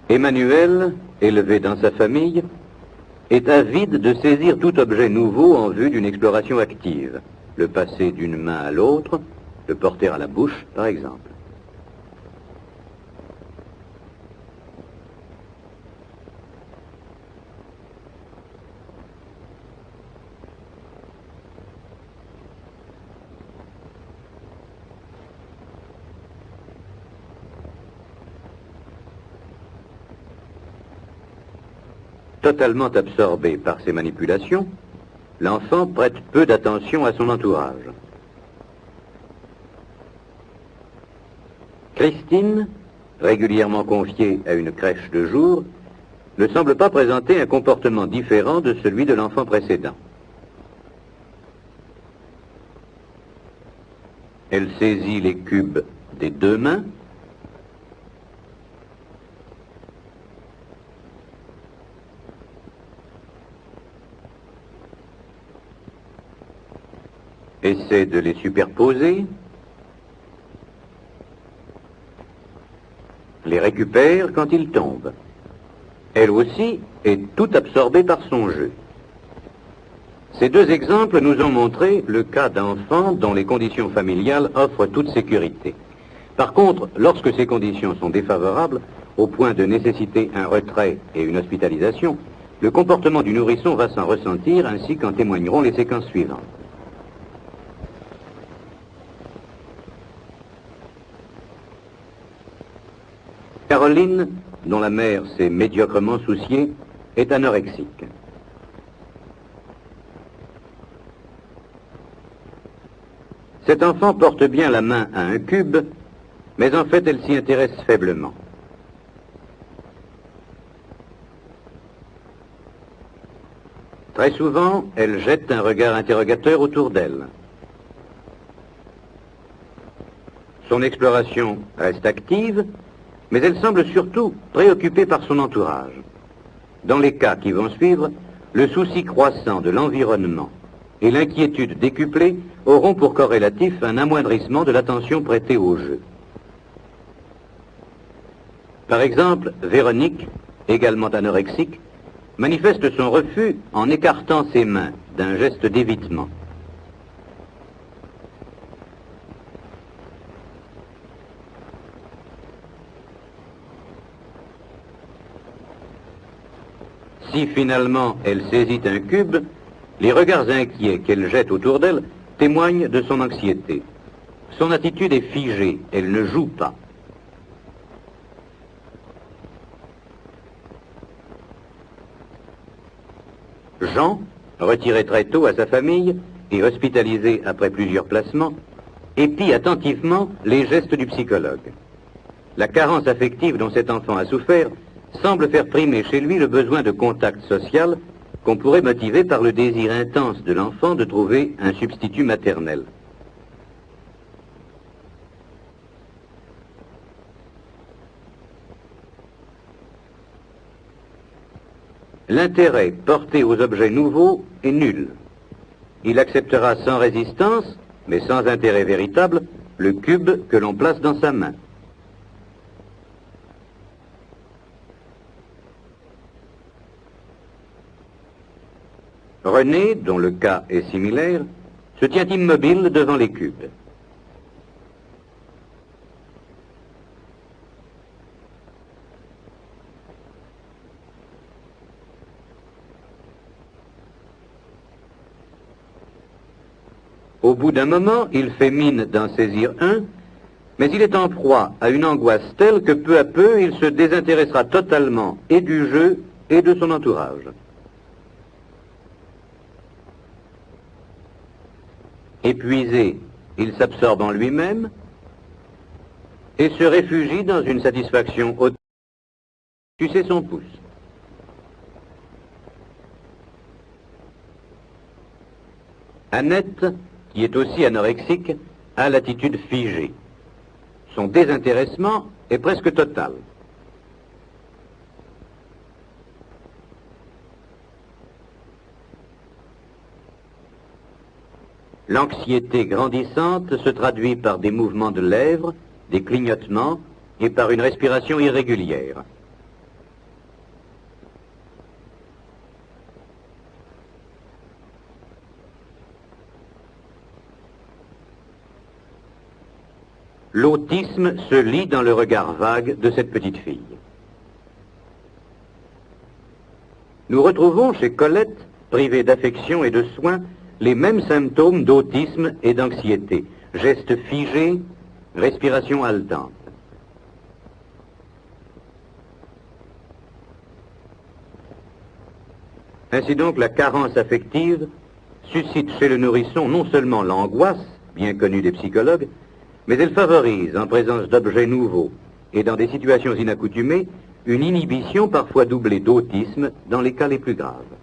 Emmanuel, élevé dans sa famille, est avide de saisir tout objet nouveau en vue d'une exploration active, le passer d'une main à l'autre, le porter à la bouche, par exemple. Totalement absorbé par ces manipulations, l'enfant prête peu d'attention à son entourage. Christine, régulièrement confiée à une crèche de jour, ne semble pas présenter un comportement différent de celui de l'enfant précédent. Elle saisit les cubes des deux mains, essaie de les superposer, les récupère quand ils tombent. Elle aussi est tout absorbée par son jeu. Ces deux exemples nous ont montré le cas d'enfants dont les conditions familiales offrent toute sécurité. Par contre, lorsque ces conditions sont défavorables, au point de nécessiter un retrait et une hospitalisation, le comportement du nourrisson va s'en ressentir, ainsi qu'en témoigneront les séquences suivantes. Caroline, dont la mère s'est médiocrement souciée, est anorexique. Cet enfant porte bien la main à un cube, mais en fait elle s'y intéresse faiblement. Très souvent, elle jette un regard interrogateur autour d'elle. Son exploration reste active, mais elle semble surtout préoccupée par son entourage. Dans les cas qui vont suivre, le souci croissant de l'environnement et l'inquiétude décuplée auront pour corrélatif un amoindrissement de l'attention prêtée au jeu. Par exemple, Véronique, également anorexique, manifeste son refus en écartant ses mains d'un geste d'évitement. Si finalement elle saisit un cube, les regards inquiets qu'elle jette autour d'elle témoignent de son anxiété. Son attitude est figée, elle ne joue pas. Jean, retiré très tôt à sa famille et hospitalisé après plusieurs placements, épie attentivement les gestes du psychologue. La carence affective dont cet enfant a souffert semble faire primer chez lui le besoin de contact social qu'on pourrait motiver par le désir intense de l'enfant de trouver un substitut maternel. L'intérêt porté aux objets nouveaux est nul. Il acceptera sans résistance, mais sans intérêt véritable, le cube que l'on place dans sa main. René, dont le cas est similaire, se tient immobile devant les cubes. Au bout d'un moment, il fait mine d'en saisir un, mais il est en proie à une angoisse telle que peu à peu, il se désintéressera totalement et du jeu et de son entourage. Épuisé, il s'absorbe en lui-même et se réfugie dans une satisfaction haute. Sucer son pouce. Annette, qui est aussi anorexique, a l'attitude figée. Son désintéressement est presque total. L'anxiété grandissante se traduit par des mouvements de lèvres, des clignotements et par une respiration irrégulière. l'autisme se lit dans le regard vague de cette petite fille. Nous retrouvons chez Colette, privée d'affection et de soins, les mêmes symptômes d'autisme et d'anxiété. Gestes figés, respiration haletante. Ainsi donc, la carence affective suscite chez le nourrisson non seulement l'angoisse, bien connue des psychologues, mais elle favorise, en présence d'objets nouveaux et dans des situations inaccoutumées, une inhibition parfois doublée d'autisme dans les cas les plus graves.